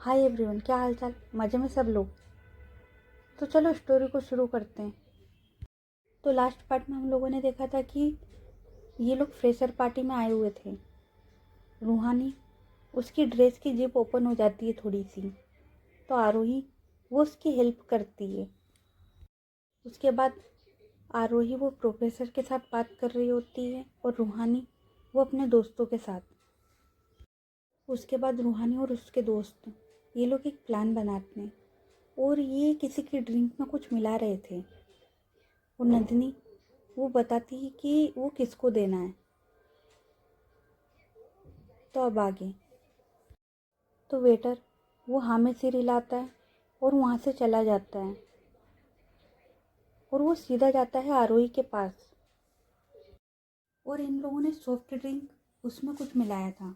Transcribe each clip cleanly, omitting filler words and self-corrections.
Hi everyone, क्या हाल चाल? मज़े में सब लोग? तो चलो स्टोरी को शुरू करते हैं। तो लास्ट पार्ट में हम लोगों ने देखा था कि ये लोग फ्रेशर पार्टी में आए हुए थे। रूहानी, उसकी ड्रेस की जिप ओपन हो जाती है थोड़ी सी, तो आरोही वो उसकी हेल्प करती है। उसके बाद आरोही वो प्रोफेसर के साथ बात कर रही होती है और रूहानी वो अपने दोस्तों के साथ। उसके बाद रूहानी और उसके दोस्त ये लोग एक प्लान बनाते हैं और ये किसी की ड्रिंक में कुछ मिला रहे थे। और नंदिनी वो बताती है कि वो किसको देना है। तो अब आगे तो वेटर वो हाँ में सिर हिलाता है और वहाँ से चला जाता है और वो सीधा जाता है आरोही के पास। और इन लोगों ने सॉफ्ट ड्रिंक उसमें कुछ मिलाया था।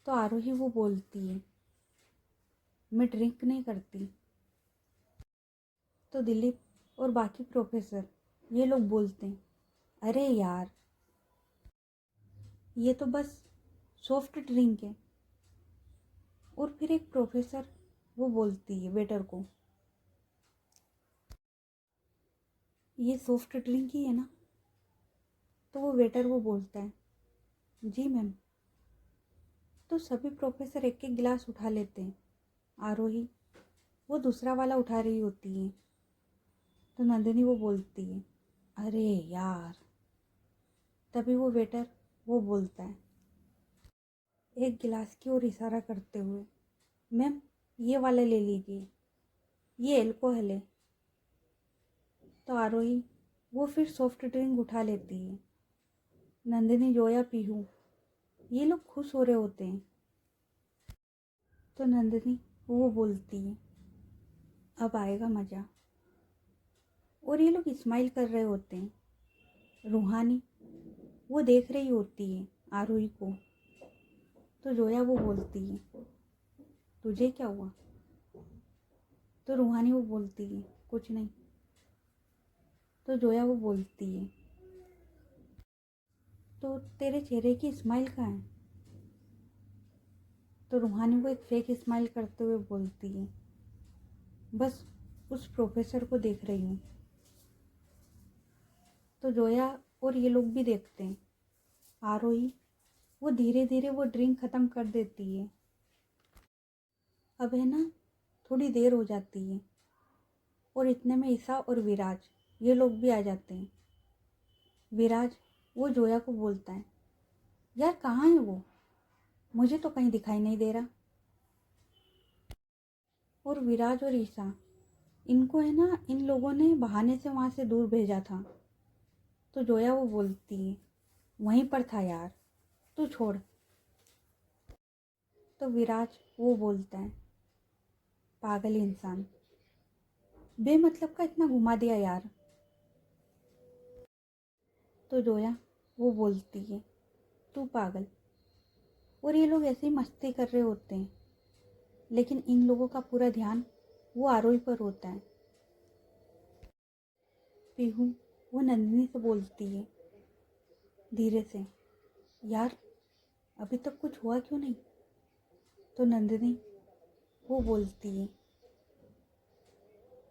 तो आरोही वो बोलती है मैं ड्रिंक नहीं करती। तो दिलीप और बाकी प्रोफेसर ये लोग बोलते हैं अरे यार, ये तो बस सॉफ्ट ड्रिंक है। और फिर एक प्रोफेसर वो बोलती है वेटर को ये सॉफ्ट ड्रिंक ही है ना? तो वो वेटर वो बोलता है जी मैम। तो सभी प्रोफेसर एक एक गिलास उठा लेते हैं। आरोही वो दूसरा वाला उठा रही होती है। तो नंदिनी वो बोलती है अरे यार। तभी वो वेटर वो बोलता है एक गिलास की ओर इशारा करते हुए मैम ये वाला ले लीजिए, ये अल्कोहल है। तो आरोही वो फिर सॉफ्ट ड्रिंक उठा लेती है। नंदिनी, जोया, पीहू ये लोग खुश हो रहे होते हैं। तो नंदिनी वो बोलती है अब आएगा मज़ा। और ये लोग स्माइल कर रहे होते हैं। रूहानी वो देख रही होती है आरोही को। तो जोया वो बोलती है तुझे क्या हुआ? तो रूहानी वो बोलती है कुछ नहीं। तो जोया वो बोलती है तो तेरे चेहरे की स्माइल कहाँ है? तो रूहानी वो एक फेक स्माइल करते हुए बोलती है बस उस प्रोफेसर को देख रही हूँ। तो जोया और ये लोग भी देखते हैं। आरोही वो धीरे धीरे वो ड्रिंक ख़त्म कर देती है। अब है ना, थोड़ी देर हो जाती है और इतने में ईसा और विराज ये लोग भी आ जाते हैं। विराज वो जोया को बोलता है यार कहाँ है वो? मुझे तो कहीं दिखाई नहीं दे रहा। और विराज और ईसा इनको है ना, इन लोगों ने बहाने से वहाँ से दूर भेजा था। तो जोया वो बोलती है वहीं पर था यार, तू छोड़। तो विराज वो बोलता है पागल इंसान, बेमतलब का इतना घुमा दिया यार। तो जोया वो बोलती है तू पागल। और ये लोग ऐसे ही मस्ती कर रहे होते हैं, लेकिन इन लोगों का पूरा ध्यान वो आरोही पर होता है। पीहू वो नंदिनी से बोलती है धीरे से यार अभी तक कुछ हुआ क्यों नहीं? तो नंदिनी वो बोलती है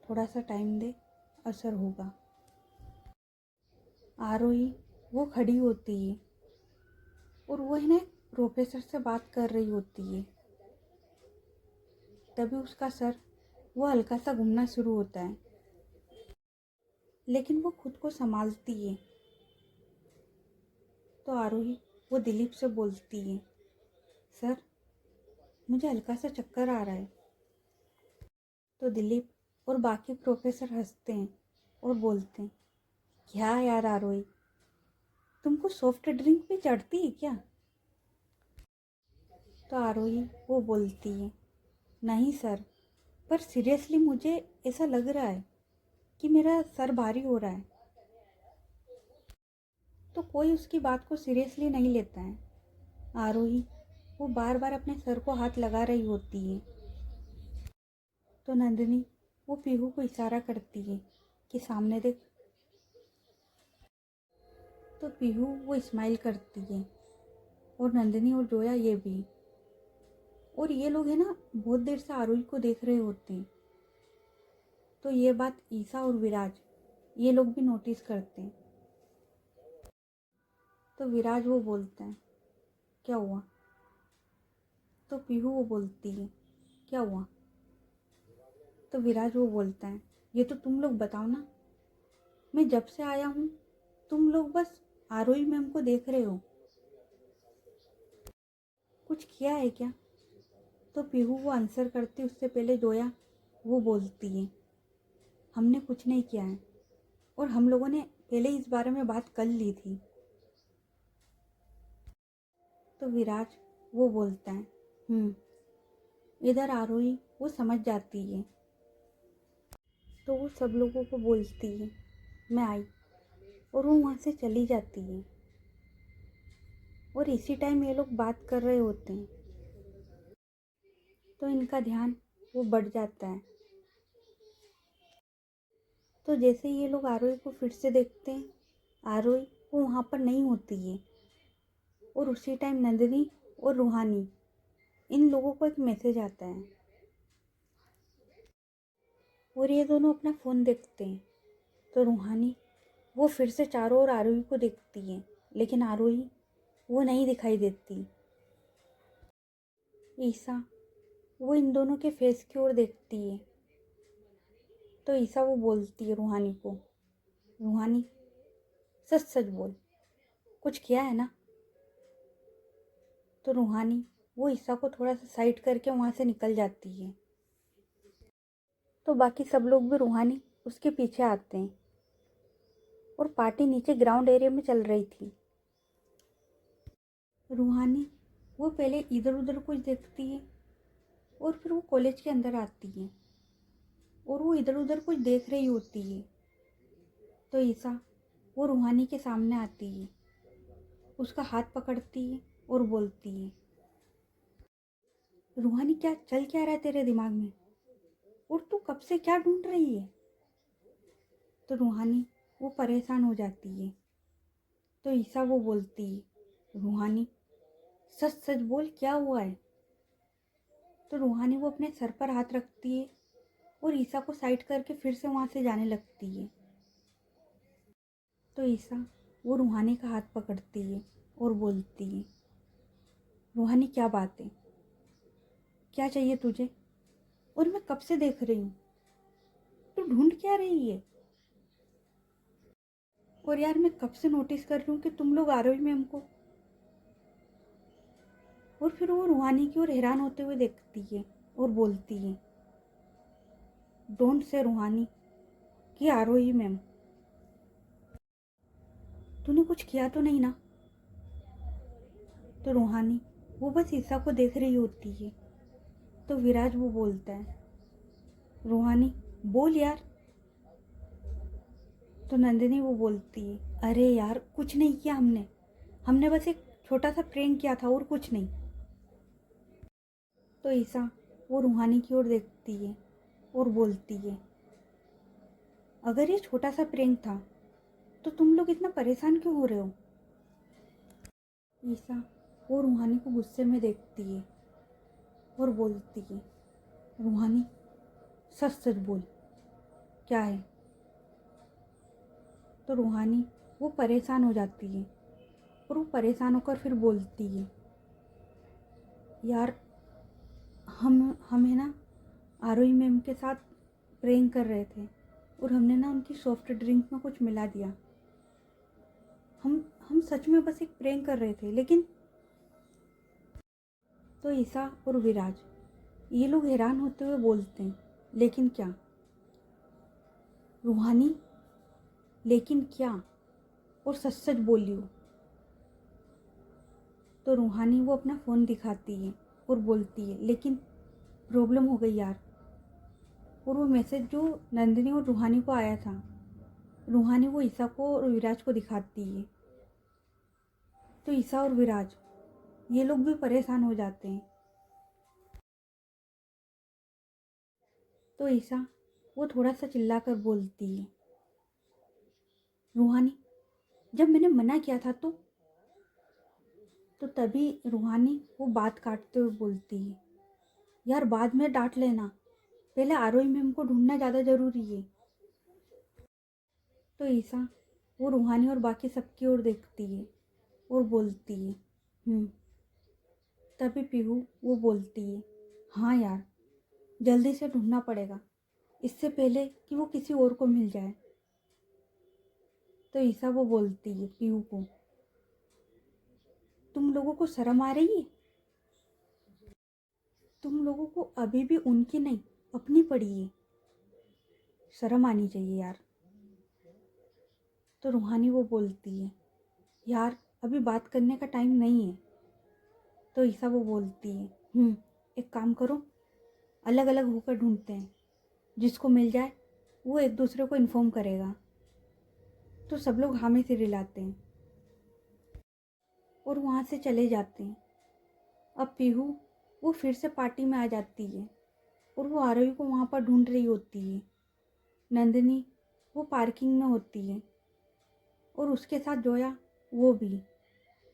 थोड़ा सा टाइम दे, असर होगा। आरोही वो खड़ी होती है और वो है ना प्रोफेसर से बात कर रही होती है। तभी उसका सर वो हल्का सा घूमना शुरू होता है, लेकिन वो खुद को संभालती है। तो आरोही वो दिलीप से बोलती है सर मुझे हल्का सा चक्कर आ रहा है। तो दिलीप और बाकी प्रोफेसर हंसते हैं और बोलते हैं क्या यार आरोही, तुमको सॉफ्ट ड्रिंक भी चढ़ती है क्या? तो आरोही वो बोलती है नहीं सर, पर सीरियसली मुझे ऐसा लग रहा है कि मेरा सर भारी हो रहा है। तो कोई उसकी बात को सीरियसली नहीं लेता है। आरोही वो बार बार अपने सर को हाथ लगा रही होती है। तो नंदिनी वो पीहू को इशारा करती है कि सामने देख। तो पीहू वो स्माइल करती है और नंदिनी और जोया ये भी। और ये लोग है ना बहुत देर से आरोही को देख रहे होते हैं। तो ये बात ईसा और विराज ये लोग भी नोटिस करते हैं। तो विराज वो बोलता है क्या हुआ? तो पीहू वो बोलती है क्या हुआ? तो विराज वो बोलता है ये तो तुम लोग बताओ ना, मैं जब से आया हूँ तुम लोग बस आरोही मैम को देख रहे हो, कुछ किया है क्या? तो पीहू वो आंसर करती उससे पहले जोया वो बोलती है हमने कुछ नहीं किया है और हम लोगों ने पहले इस बारे में बात कर ली थी। तो विराज वो बोलता है इधर आरोही वो समझ जाती है। तो वो सब लोगों को बोलती है मैं आई और वो वहाँ से चली जाती है। और इसी टाइम ये लोग बात कर रहे होते हैं तो इनका ध्यान वो बढ़ जाता है। तो जैसे ही ये लोग आरोही को फिर से देखते हैं आरोही वो वहाँ पर नहीं होती है। और उसी टाइम नंदिनी और रूहानी इन लोगों को एक मैसेज आता है और ये दोनों अपना फ़ोन देखते हैं। तो रूहानी वो फिर से चारों ओर आरोही को देखती है लेकिन आरोही वो नहीं दिखाई देती। ईसा वो इन दोनों के फेस की ओर देखती है। तो ईसा वो बोलती है रूहानी को रूहानी सच सच बोल, कुछ किया है ना? तो रूहानी वो ईसा को थोड़ा सा साइड करके वहाँ से निकल जाती है। तो बाकी सब लोग भी रूहानी उसके पीछे आते हैं और पार्टी नीचे ग्राउंड एरिया में चल रही थी। रूहानी वो पहले इधर उधर कुछ देखती है और फिर वो कॉलेज के अंदर आती है और वो इधर उधर कुछ देख रही होती है। तो ईसा वो रूहानी के सामने आती है, उसका हाथ पकड़ती है और बोलती है रूहानी क्या चल क्या रहा है तेरे दिमाग में और तू कब से क्या ढूंढ रही है? तो रूहानी वो परेशान हो जाती है। तो ईसा वो बोलती है रूहानी सच सच बोल क्या हुआ है? तो रूहानी वो अपने सर पर हाथ रखती है और ईसा को साइड करके फिर से वहाँ से जाने लगती है। तो ईसा वो रूहानी का हाथ पकड़ती है और बोलती है रूहानी क्या बात है, क्या चाहिए तुझे? और मैं कब से देख रही हूँ, तू ढूंढ क्या रही है? और यार मैं कब से नोटिस कर रही हूँ कि तुम लोग आ रहे हो मैम को। और फिर वो रूहानी की ओर हैरान होते हुए देखती है और बोलती है डोंट से रूहानी कि आरोही मैम, तूने कुछ किया तो नहीं ना? तो रूहानी वो बस ईसा को देख रही होती है। तो विराज वो बोलता है रूहानी बोल यार। तो नंदिनी वो बोलती है अरे यार कुछ नहीं किया हमने, हमने बस एक छोटा सा प्रैंक किया था और कुछ नहीं। तो ईसा वो रूहानी की ओर देखती है और बोलती है अगर ये छोटा सा प्रैंक था तो तुम लोग इतना परेशान क्यों हो रहे हो? ईसा वो रूहानी को गुस्से में देखती है और बोलती है रूहानी सच सच बोल क्या है? तो रूहानी वो परेशान हो जाती है और वो परेशान होकर फिर बोलती है यार हम है ना आरोही मैम के साथ प्रेइंग कर रहे थे और हमने ना उनकी सॉफ्ट ड्रिंक में कुछ मिला दिया। हम सच में बस एक प्रेइंग कर रहे थे लेकिन। तो ईसा और विराज ये लोग हैरान होते हुए बोलते हैं लेकिन क्या? रूहानी लेकिन क्या? और सच सच बोलियो। तो रूहानी वो अपना फ़ोन दिखाती है और बोलती है लेकिन प्रॉब्लम हो गई यार। और वो मैसेज जो नंदिनी और रूहानी को आया था, रूहानी वो ईसा को और विराज को दिखाती है। तो ईसा और विराज ये लोग भी परेशान हो जाते हैं। तो ईसा वो थोड़ा सा चिल्लाकर बोलती है रूहानी जब मैंने मना किया था तो तभी रूहानी वो बात काटते हुए बोलती है यार बाद में डांट लेना, पहले आरोही मैम को ढूंढना ज़्यादा ज़रूरी है। तो ईसा वो रूहानी और बाकी सबकी ओर देखती है और बोलती है तभी पीहू वो बोलती है, हाँ यार, जल्दी से ढूंढना पड़ेगा, इससे पहले कि वो किसी और को मिल जाए। तो ईसा वो बोलती है पीहू को, तुम लोगों को शर्म आ रही है? तुम लोगों को अभी भी उनकी नहीं अपनी पड़ी है, शर्म आनी चाहिए यार। तो रूहानी वो बोलती है, यार अभी बात करने का टाइम नहीं है। तो ईसा वो बोलती है, एक काम करो, अलग अलग होकर ढूंढते हैं, जिसको मिल जाए वो एक दूसरे को इन्फॉर्म करेगा। तो सब लोग हामी से रिलाते हैं और वहाँ से चले जाते हैं। अब पीहू वो फिर से पार्टी में आ जाती है और वो आरोही को वहाँ पर ढूंढ रही होती है। नंदिनी वो पार्किंग में होती है और उसके साथ जोया वो भी।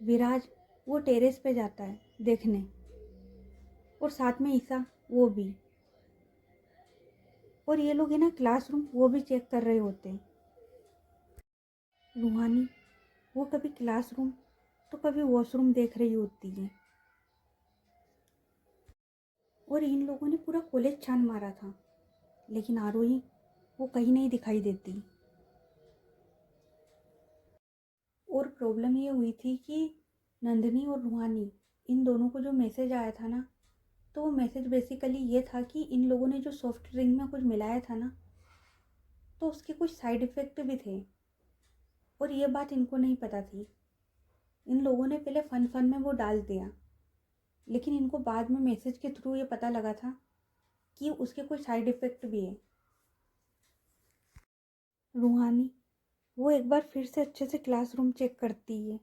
विराज वो टेरेस पे जाता है देखने, और साथ में ईसा वो भी। और ये लोग है ना क्लासरूम वो भी चेक कर रहे होते हैं। रूहानी वो कभी क्लासरूम तो कभी वॉशरूम देख रही होती है। और इन लोगों ने पूरा कॉलेज छान मारा था, लेकिन आरोही वो कहीं नहीं दिखाई देती। और प्रॉब्लम ये हुई थी कि नंदिनी और रूहानी इन दोनों को जो मैसेज आया था ना, तो वो मैसेज बेसिकली ये था कि इन लोगों ने जो सॉफ्ट ड्रिंक में कुछ मिलाया था ना, तो उसके कुछ साइड इफ़ेक्ट भी थे और ये बात इनको नहीं पता थी। इन लोगों ने पहले फन फन में वो डाल दिया, लेकिन इनको बाद में मैसेज के थ्रू ये पता लगा था कि उसके कुछ साइड इफ़ेक्ट भी है। रूहानी वो एक बार फिर से अच्छे से क्लासरूम चेक करती है,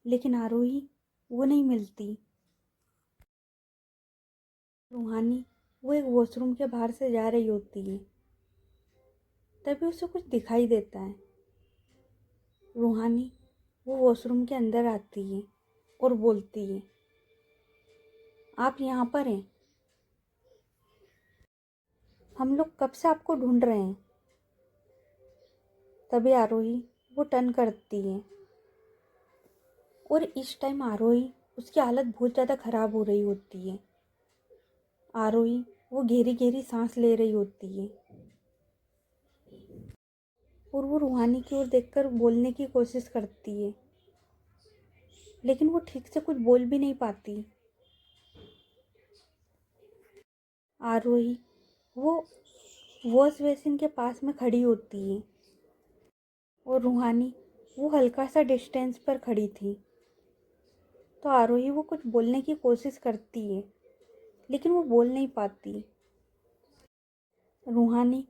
लेकिन आरोही वो नहीं मिलती। रूहानी वो एक वॉशरूम के बाहर से जा रही होती है, तभी उसे कुछ दिखाई देता है। रूहानी वो वॉशरूम के अंदर आती है और बोलती है, आप यहाँ पर हैं, हम लोग कब से आपको ढूंढ रहे हैं। तभी आरोही वो टर्न करती है और इस टाइम आरोही उसकी हालत बहुत ज़्यादा ख़राब हो रही होती है। आरोही वो गहरी गहरी सांस ले रही होती है और वो रूहानी की ओर देखकर बोलने की कोशिश करती है, लेकिन वो ठीक से कुछ बोल भी नहीं पाती। आरोही वो वॉश बेसिन के पास में खड़ी होती है और रूहानी वो हल्का सा डिस्टेंस पर खड़ी थी। तो आरोही वो कुछ बोलने की कोशिश करती है, लेकिन वो बोल नहीं पाती। रूहानी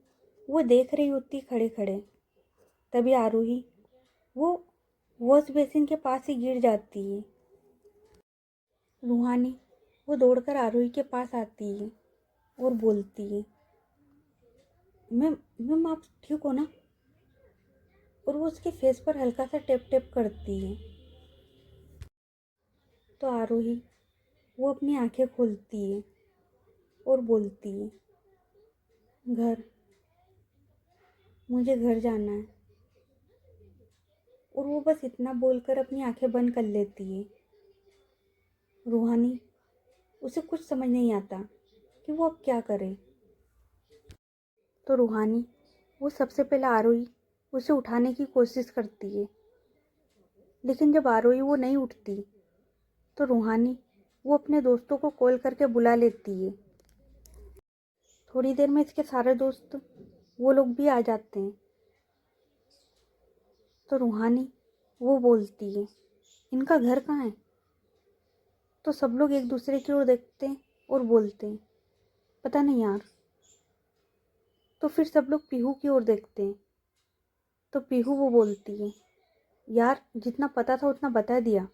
वो देख रही होती खड़े खड़े, तभी आरोही वो वॉश बेसिन के पास ही गिर जाती है। रूहानी वो दौड़कर आरोही के पास आती है और बोलती है, मैम मैम आप ठीक हो ना? और वो उसके फेस पर हल्का सा टेप टेप करती है। तो आरोही वो अपनी आंखें खोलती है और बोलती है, घर, मुझे घर जाना है। और वो बस इतना बोलकर अपनी आंखें बंद कर लेती है। रूहानी उसे कुछ समझ नहीं आता कि वो अब क्या करे। तो रूहानी वो सबसे पहले आरोही उसे उठाने की कोशिश करती है, लेकिन जब आरोही वो नहीं उठती तो रूहानी वो अपने दोस्तों को कॉल करके बुला लेती है। थोड़ी देर में इसके सारे दोस्त वो लोग भी आ जाते हैं। तो रूहानी वो बोलती है, इनका घर कहाँ है? तो सब लोग एक दूसरे की ओर देखते हैं और बोलते हैं, पता नहीं यार। तो फिर सब लोग पीहू की ओर देखते हैं। तो पीहू वो बोलती है, यार जितना पता था उतना बता दिया।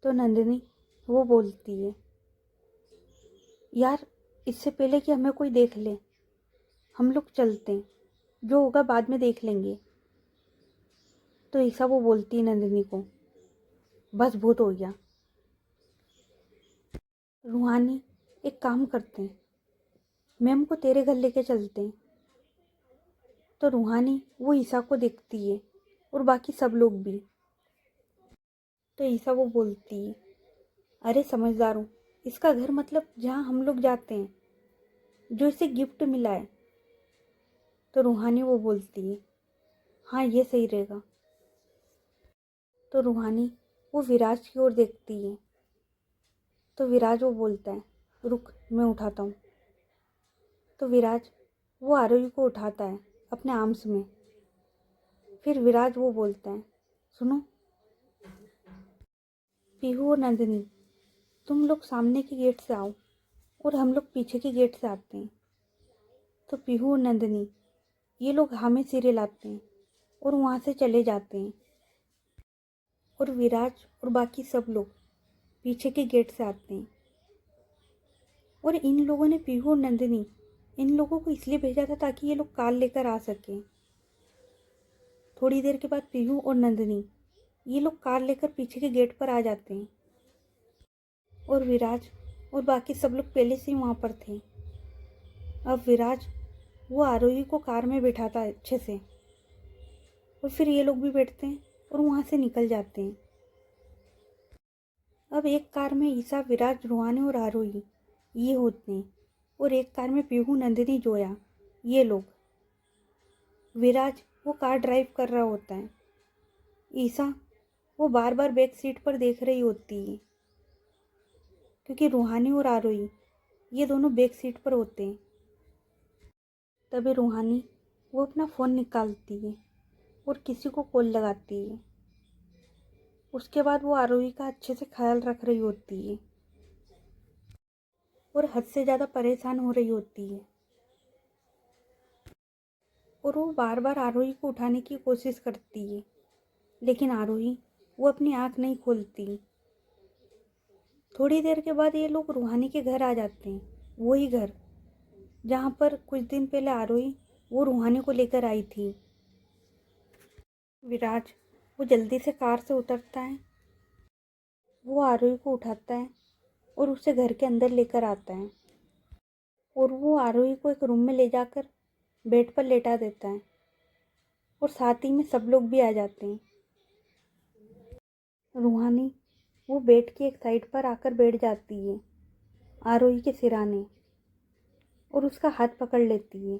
तो नंदिनी वो बोलती है, यार इससे पहले कि हमें कोई देख ले हम लोग चलते हैं, जो होगा बाद में देख लेंगे। तो ईसा वो बोलती है नंदिनी को, बस बहुत हो गया। रूहानी, एक काम करते हैं, मैम को तेरे घर लेके चलते हैं। तो रूहानी वो ईसा को देखती है और बाकी सब लोग भी। तो ईसा वो बोलती है, अरे समझदार हूँ, इसका घर मतलब जहाँ हम लोग जाते हैं, जो इसे गिफ्ट मिला है। तो रूहानी वो बोलती है, हाँ ये सही रहेगा। तो रूहानी वो विराज की ओर देखती है। तो विराज वो बोलता है, रुक मैं उठाता हूँ। तो विराज वो आरोही को उठाता है अपने आर्म्स में। फिर विराज वो बोलता है, सुनो पीहू और नंदिनी, तुम लोग सामने के गेट से आओ और हम लोग पीछे के गेट से आते हैं। तो पीहू और नंदिनी ये लोग हमें सिरे लाते हैं और वहाँ से चले जाते हैं। और विराज और बाकी सब लोग पीछे के गेट से आते हैं। और इन लोगों ने पीहू और नंदिनी इन लोगों को इसलिए भेजा था ताकि ये लोग कार लेकर आ सकें। थोड़ी देर के बाद पीहू और नंदिनी ये लोग कार लेकर पीछे के गेट पर आ जाते हैं। और विराज और बाकी सब लोग पहले से ही वहाँ पर थे। अब विराज वो आरोही को कार में बिठाता है अच्छे से, और फिर ये लोग भी बैठते हैं और वहाँ से निकल जाते हैं। अब एक कार में ईसा, विराज, रूहानी और आरोही ये होते हैं, और एक कार में पीहू, नंदिनी, जोया ये लोग। विराज वो कार ड्राइव कर रहा होता है। ईसा वो बार बार बैक सीट पर देख रही होती है, क्योंकि रूहानी और आरोही ये दोनों बैक सीट पर होते हैं। तभी रूहानी वो अपना फ़ोन निकालती है और किसी को कॉल लगाती है। उसके बाद वो आरोही का अच्छे से ख्याल रख रही होती है और हद से ज़्यादा परेशान हो रही होती है। और वो बार बार आरोही को उठाने की कोशिश करती है, लेकिन आरोही वो अपनी आँख नहीं खोलती। थोड़ी देर के बाद ये लोग रूहानी के घर आ जाते हैं, वही घर जहाँ पर कुछ दिन पहले आरोही वो रूहानी को लेकर आई थी। विराज वो जल्दी से कार से उतरता है, वो आरोही को उठाता है और उसे घर के अंदर लेकर आता है। और वो आरोही को एक रूम में ले जाकर बेड पर लेटा देता है, और साथ ही में सब लोग भी आ जाते हैं। रूहानी वो बेड की एक साइड पर आकर बैठ जाती है आरोही के सिराने, और उसका हाथ पकड़ लेती है।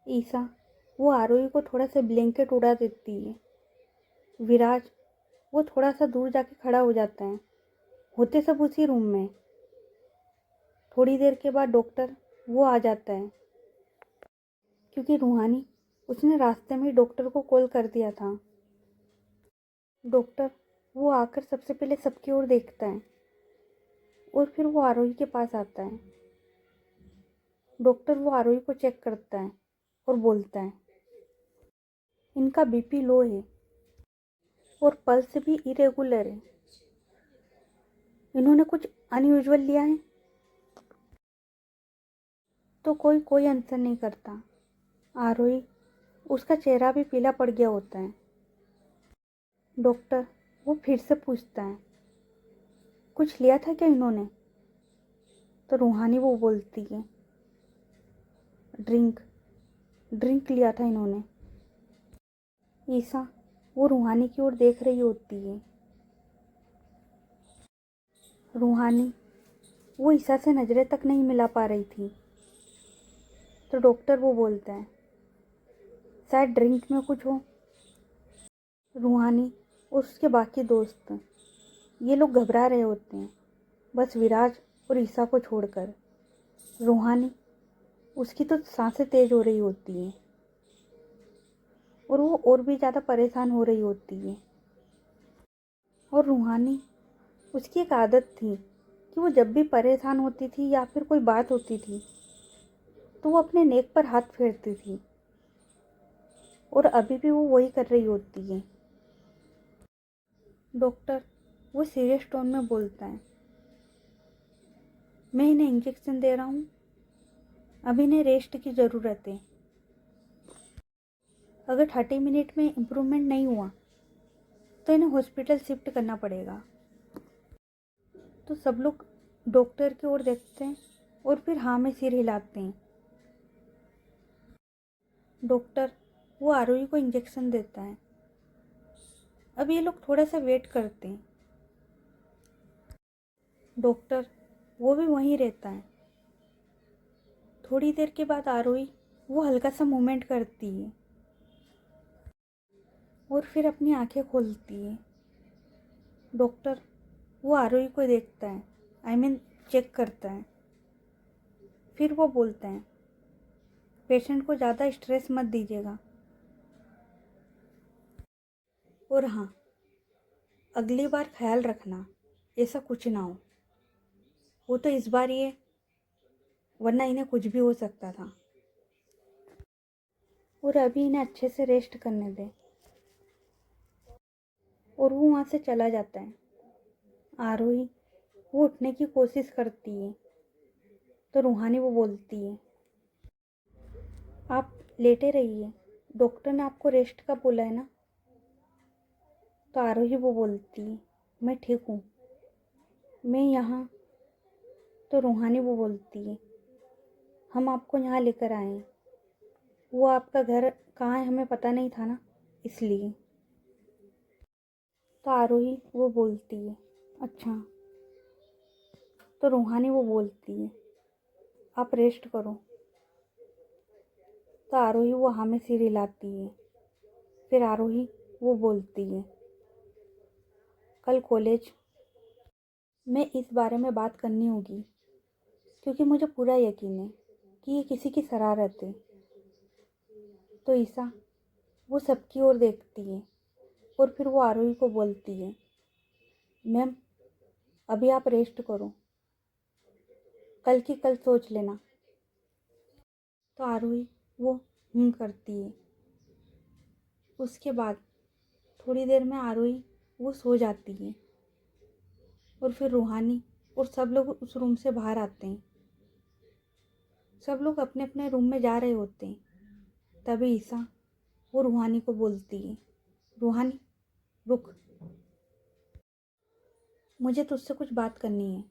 ईसा वो आरोही को थोड़ा सा ब्लैंकेट उड़ा देती है। विराज वो थोड़ा सा दूर जाके खड़ा हो जाता है। होते सब उसी रूम में। थोड़ी देर के बाद डॉक्टर वो आ जाता है, क्योंकि रूहानी उसने रास्ते में ही डॉक्टर को कॉल कर दिया था। डॉक्टर वो आकर सबसे पहले सबकी ओर देखता है और फिर वो आरोही के पास आता है। डॉक्टर वो आरोही को चेक करता है और बोलता है, इनका बीपी लो है और पल्स भी इरेगुलर है। इन्होंने कुछ अनयूजुअल लिया है? तो कोई कोई आंसर नहीं करता। आरोही उसका चेहरा भी पीला पड़ गया होता है। डॉक्टर वो फिर से पूछता है, कुछ लिया था क्या इन्होंने? तो रूहानी वो बोलती है, ड्रिंक ड्रिंक लिया था इन्होंने। ईसा वो रूहानी की ओर देख रही होती है। रूहानी वो ईसा से नज़रें तक नहीं मिला पा रही थी। तो डॉक्टर वो बोलता है, शायद ड्रिंक में कुछ हो। रूहानी और उसके बाकी दोस्त ये लोग घबरा रहे होते हैं, बस विराज और ईसा को छोड़कर। रूहानी उसकी तो सांसें तेज हो रही होती हैं और वो और भी ज़्यादा परेशान हो रही होती है। और रूहानी उसकी एक आदत थी कि वो जब भी परेशान होती थी या फिर कोई बात होती थी तो वो अपने नेक पर हाथ फेरती थी, और अभी भी वो वही कर रही होती है। डॉक्टर वो सीरियस टोन में बोलता है, मैं इन्हें इंजेक्शन दे रहा हूँ, अभी इन्हें रेस्ट की ज़रूरत है। अगर 30 मिनट में इम्प्रूवमेंट नहीं हुआ तो इन्हें हॉस्पिटल शिफ्ट करना पड़ेगा। तो सब लोग डॉक्टर की ओर देखते हैं और फिर हाँ में सिर हिलाते हैं। डॉक्टर वो आरोही को इंजेक्शन देता है। अब ये लोग थोड़ा सा वेट करते हैं। डॉक्टर वो भी वहीं रहता है। थोड़ी देर के बाद आरोही वो हल्का सा मूवमेंट करती है और फिर अपनी आंखें खोलती है। डॉक्टर वो आरोही को देखता है, चेक करता है। फिर वो बोलता है, पेशेंट को ज़्यादा स्ट्रेस मत दीजिएगा, और हाँ, अगली बार ख्याल रखना ऐसा कुछ ना हो। वो तो इस बार ये, वरना इन्हें कुछ भी हो सकता था। और अभी इन्हें अच्छे से रेस्ट करने दे। और वो वहाँ से चला जाता है। आरोही वो उठने की कोशिश करती है तो रूहानी वो बोलती है, आप लेटे रहिए, डॉक्टर ने आपको रेस्ट का बोला है ना। तो आरोही वो बोलती है, मैं ठीक हूँ, मैं यहाँ। तो रूहानी वो बोलती है, हम आपको यहाँ लेकर आए हैं, वो आपका घर कहाँ है हमें पता नहीं था ना, इसलिए। तो आरोही वो बोलती है, अच्छा। तो रूहानी वो बोलती है, आप रेस्ट करो। तो आरोही वो हाँ में सिर हिलाती है। फिर आरोही वो बोलती है, कल कॉलेज में इस बारे में बात करनी होगी, क्योंकि मुझे पूरा यकीन है कि ये किसी की शरारत है। तो ईसा वो सबकी ओर देखती है और फिर वो आरोही को बोलती है, मैम अभी आप रेस्ट करो, कल की कल सोच लेना। तो आरोही वो करती है। उसके बाद थोड़ी देर में आरोही वो सो जाती है और फिर रूहानी और सब लोग उस रूम से बाहर आते हैं। सब लोग अपने अपने रूम में जा रहे होते हैं। तभी ईसा वो रूहानी को बोलती है, रूहानी रुक, मुझे तुझसे कुछ बात करनी है।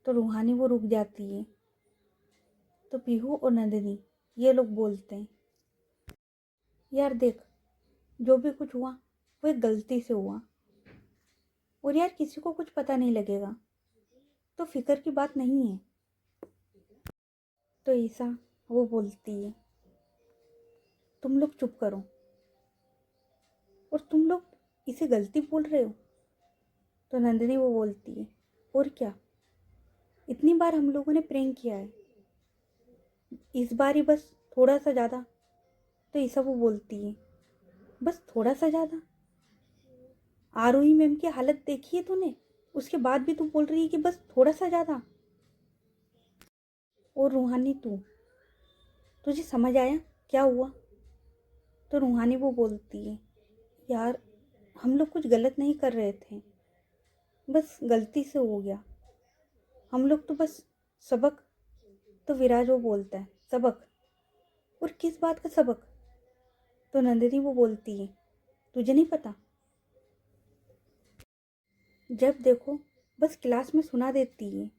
तो रूहानी वो रुक जाती है। तो पीहू और नंदिनी ये लोग बोलते हैं, यार देख, जो भी कुछ हुआ वो एक गलती से हुआ, और यार किसी को कुछ पता नहीं लगेगा, तो फिक्र की बात नहीं है। तो ईसा वो बोलती है, तुम लोग चुप करो, और तुम लोग इसे गलती बोल रहे हो। तो नंदिनी वो बोलती है, और क्या, इतनी बार हम लोगों ने प्रैंक किया है, इस बार ही बस थोड़ा सा ज़्यादा। तो ईसा वो बोलती है, बस थोड़ा सा ज़्यादा, आरोही मैम की हालत देखी है तूने, उसके बाद भी तू बोल रही है कि बस थोड़ा सा ज़्यादा। और रूहानी तुझे समझ आया क्या हुआ। तो रूहानी वो बोलती है, यार हम लोग कुछ गलत नहीं कर रहे थे, बस गलती से हो गया, हम लोग तो बस सबक। तो विराज वो बोलता है, सबक, और किस बात का सबक। तो नंदिनी वो बोलती है, तुझे नहीं पता, जब देखो बस क्लास में सुना देती है,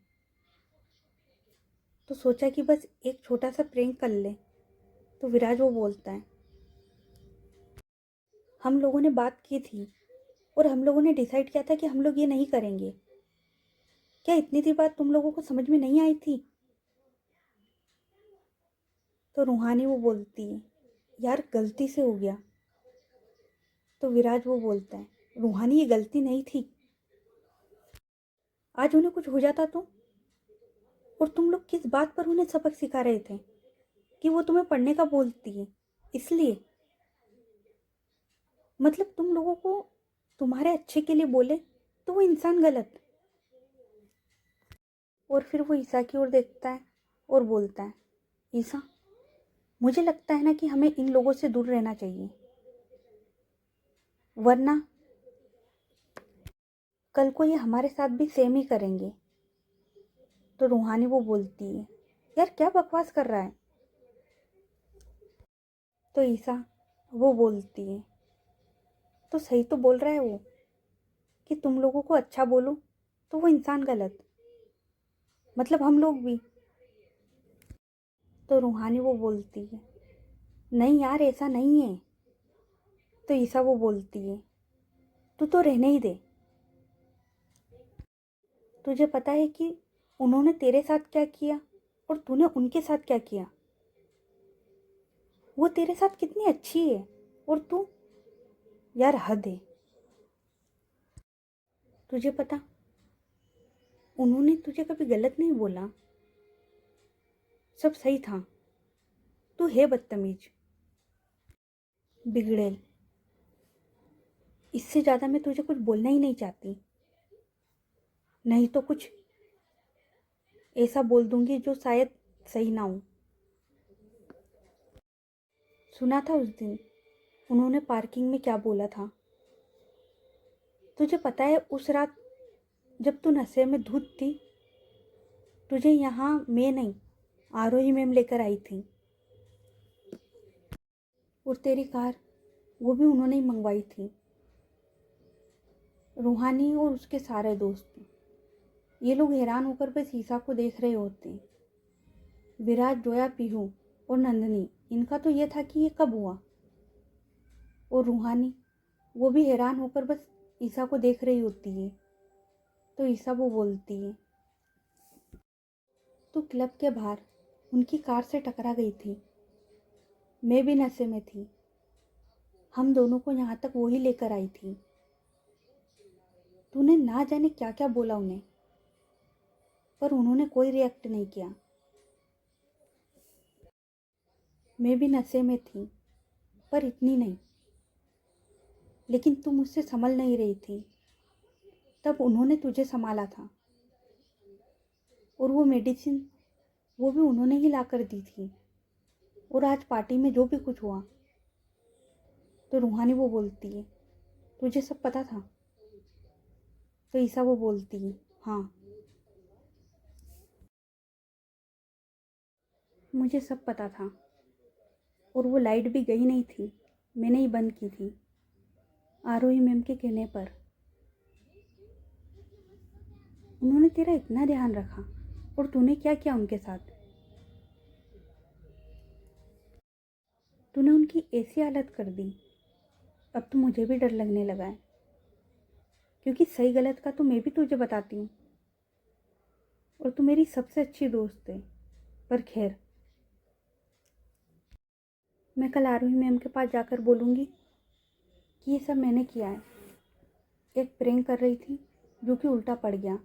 तो सोचा कि बस एक छोटा सा प्रैंक कर ले। तो विराज वो बोलता है, हम लोगों ने बात की थी और हम लोगों ने डिसाइड किया था कि हम लोग ये नहीं करेंगे, क्या इतनी सी बात तुम लोगों को समझ में नहीं आई थी। तो रूहानी वो बोलती है, यार गलती से हो गया। तो विराज वो बोलता है, रूहानी ये गलती नहीं थी, आज उन्हें कुछ हो जाता तो, और तुम लोग किस बात पर उन्हें सबक सिखा रहे थे कि वो तुम्हें पढ़ने का बोलती है, इसलिए, मतलब तुम लोगों को तुम्हारे अच्छे के लिए बोले तो वो इंसान गलत। और फिर वो ईसा की ओर देखता है और बोलता है, ईसा मुझे लगता है ना कि हमें इन लोगों से दूर रहना चाहिए, वरना कल को ये हमारे साथ भी सेम ही करेंगे। तो रूहानी वो बोलती है, यार क्या बकवास कर रहा है। तो ईसा वो बोलती है, तो सही तो बोल रहा है वो, कि तुम लोगों को अच्छा बोलो तो वो इंसान गलत, मतलब हम लोग भी। तो रूहानी वो बोलती है, नहीं यार ऐसा नहीं है। तो ईसा वो बोलती है, तू तो रहने ही दे। तुझे पता है कि उन्होंने तेरे साथ क्या किया और तूने उनके साथ क्या किया। वो तेरे साथ कितनी अच्छी है और तू, यार हद है। तुझे पता, उन्होंने तुझे कभी गलत नहीं बोला, सब सही था। तू है बदतमीज, बिगड़ेल। इससे ज़्यादा मैं तुझे कुछ बोलना ही नहीं चाहती, नहीं तो कुछ ऐसा बोल दूंगी जो शायद सही ना हो। सुना था उस दिन उन्होंने पार्किंग में क्या बोला था। तुझे पता है उस रात जब तू नशे में धुत थी, तुझे यहाँ मैं नहीं, आरोही मैम लेकर आई थी। और तेरी कार वो भी उन्होंने ही मंगवाई थी। रूहानी और उसके सारे दोस्त, ये लोग हैरान होकर बस ईसा को देख रहे होते। विराज, जोया, पीहू और नंदनी, इनका तो ये था कि ये कब हुआ। और रूहानी वो भी हैरान होकर बस ईसा को देख रही होती है। तो ईसा वो बोलती है, तू क्लब के बाहर उनकी कार से टकरा गई थी, मैं भी नशे में थी, हम दोनों को यहाँ तक वो ही लेकर आई थी। तूने ना जाने क्या क्या बोला उन्हें, पर उन्होंने कोई रिएक्ट नहीं किया। मैं भी नशे में थी, पर इतनी नहीं। लेकिन तू मुझसे संभल नहीं रही थी, तब उन्होंने तुझे संभाला था। और वो मेडिसिन वो भी उन्होंने ही ला कर दी थी। और आज पार्टी में जो भी कुछ हुआ। तो रूहानी वो बोलती है, तुझे सब पता था। तो ईसा वो बोलती है, हाँ मुझे सब पता था। और वो लाइट भी गई नहीं थी, मैंने ही बंद की थी, आरोही मैम के कहने पर। उन्होंने तेरा इतना ध्यान रखा और तूने क्या किया उनके साथ। तूने उनकी ऐसी हालत कर दी, अब तो मुझे भी डर लगने लगा है। क्योंकि सही गलत का तो मैं भी तुझे बताती हूँ, और तू मेरी सबसे अच्छी दोस्त है। पर खैर, मैं कल आरोही मैम के पास जाकर बोलूँगी कि ये सब मैंने किया है। एक प्रैंक कर रही थी जो कि उल्टा पड़ गया।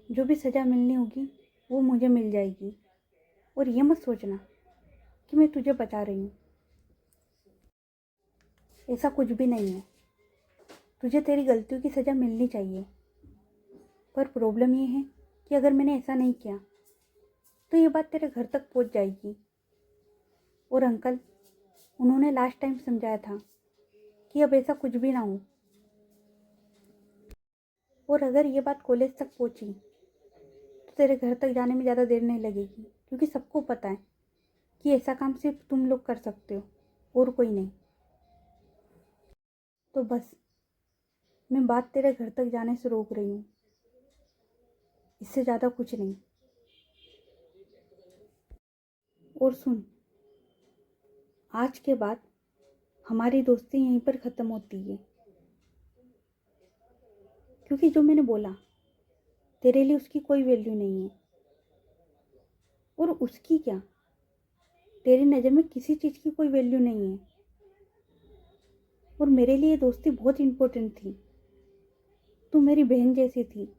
जो भी सज़ा मिलनी होगी वो मुझे मिल जाएगी। और ये मत सोचना कि मैं तुझे बचा रही हूँ, ऐसा कुछ भी नहीं है। तुझे तेरी गलतियों की सज़ा मिलनी चाहिए। पर प्रॉब्लम ये है कि अगर मैंने ऐसा नहीं किया तो ये बात तेरे घर तक पहुँच जाएगी। और अंकल, उन्होंने लास्ट टाइम समझाया था कि अब ऐसा कुछ भी ना हो। और अगर ये बात कॉलेज तक पहुँची तो तेरे घर तक जाने में ज़्यादा देर नहीं लगेगी, क्योंकि सबको पता है कि ऐसा काम सिर्फ तुम लोग कर सकते हो और कोई नहीं। तो बस मैं बात तेरे घर तक जाने से रोक रही हूँ, इससे ज़्यादा कुछ नहीं। और सुन, आज के बाद हमारी दोस्ती यहीं पर ख़त्म होती है। क्योंकि जो मैंने बोला, तेरे लिए उसकी कोई वैल्यू नहीं है। और उसकी क्या, तेरी नज़र में किसी चीज़ की कोई वैल्यू नहीं है। और मेरे लिए दोस्ती बहुत इम्पोर्टेंट थी। तू मेरी बहन जैसी थी।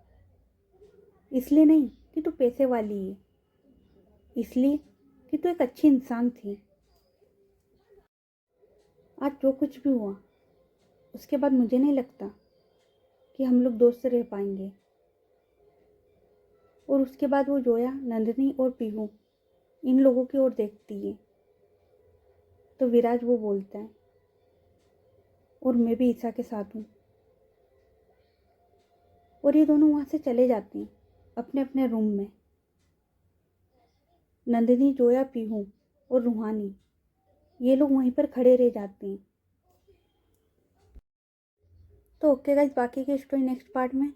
इसलिए नहीं कि तू पैसे वाली है, इसलिए कि तू एक अच्छी इंसान थी। आज जो कुछ भी हुआ उसके बाद मुझे नहीं लगता कि हम लोग दोस्त रह पाएंगे। और उसके बाद वो जोया, नंदिनी और पीहू इन लोगों की ओर देखती है। तो विराज वो बोलता है, और मैं भी ईसा के साथ हूँ। और ये दोनों वहाँ से चले जाते हैं अपने अपने रूम में। नंदिनी, जोया, पीहू और रूहानी ये लोग वहीं पर खड़े रह जाते हैं। तो ओके गाइस, बाकी की स्टोरी नेक्स्ट पार्ट में।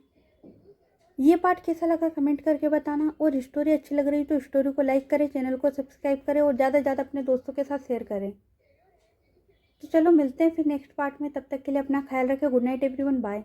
ये पार्ट कैसा लगा कमेंट करके बताना, और स्टोरी अच्छी लग रही तो स्टोरी को लाइक करें, चैनल को सब्सक्राइब करें और ज़्यादा से ज़्यादा अपने दोस्तों के साथ शेयर करें। तो चलो मिलते हैं फिर नेक्स्ट पार्ट में, तब तक के लिए अपना ख्याल रखें। Good night everyone, bye.